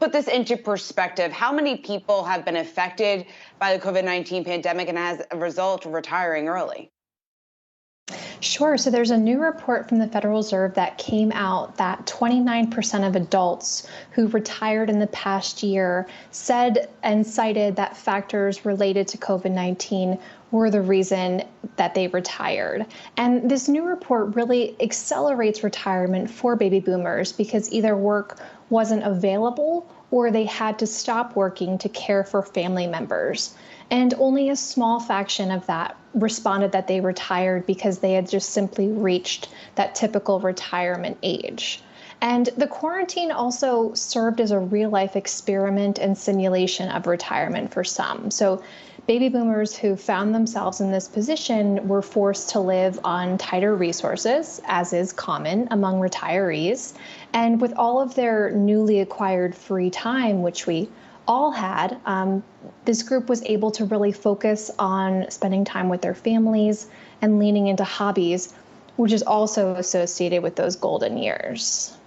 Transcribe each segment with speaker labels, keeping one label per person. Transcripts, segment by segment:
Speaker 1: put this into perspective, how many people have been affected by the COVID-19 pandemic and as a result retiring early?
Speaker 2: Sure. So there's a new report from the Federal Reserve that came out that 29% of adults who retired in the past year said and cited that factors related to COVID-19 were the reason that they retired. And this new report really accelerates retirement for baby boomers because either work wasn't available or they had to stop working to care for family members. And only a small fraction of that responded that they retired because they had just simply reached that typical retirement age. And the quarantine also served as a real-life experiment and simulation of retirement for some. So baby boomers who found themselves in this position were forced to live on tighter resources, as is common among retirees. And with all of their newly acquired free time, which we all had, this group was able to really focus on spending time with their families and leaning into hobbies, which is also associated with those golden years.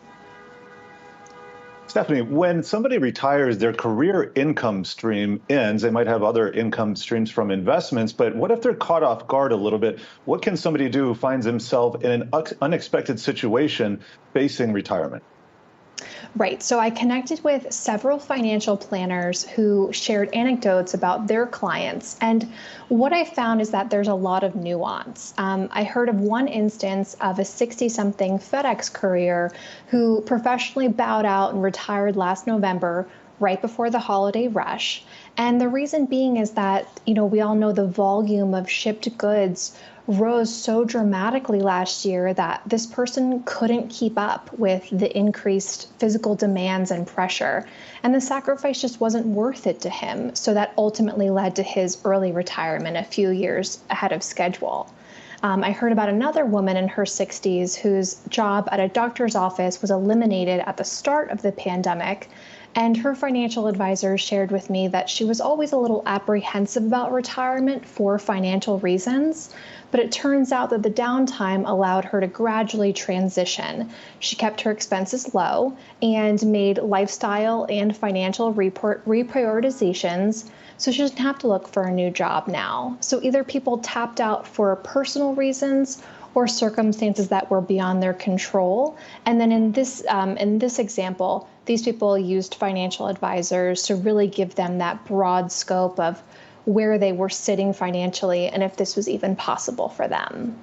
Speaker 3: Stephanie, when somebody retires, their career income stream ends. They might have other income streams from investments, but what if they're caught off guard a little bit? What can somebody do who finds himself in an unexpected situation facing retirement?
Speaker 2: Right. So I connected with several financial planners who shared anecdotes about their clients. And what I found is that there's a lot of nuance. I heard of one instance of a 60-something FedEx courier who professionally bowed out and retired last November, right before the holiday rush. And the reason being is that, we all know the volume of shipped goods rose so dramatically last year that this person couldn't keep up with the increased physical demands and pressure. And the sacrifice just wasn't worth it to him. So that ultimately led to his early retirement a few years ahead of schedule. I heard about another woman in her 60s whose job at a doctor's office was eliminated at the start of the pandemic. And her financial advisor shared with me that she was always a little apprehensive about retirement for financial reasons. But it turns out that the downtime allowed her to gradually transition. She kept her expenses low and made lifestyle and financial reprioritizations, so she doesn't have to look for a new job now. So either people tapped out for personal reasons or circumstances that were beyond their control. And then in this example, these people used financial advisors to really give them that broad scope of where they were sitting financially and if this was even possible for them.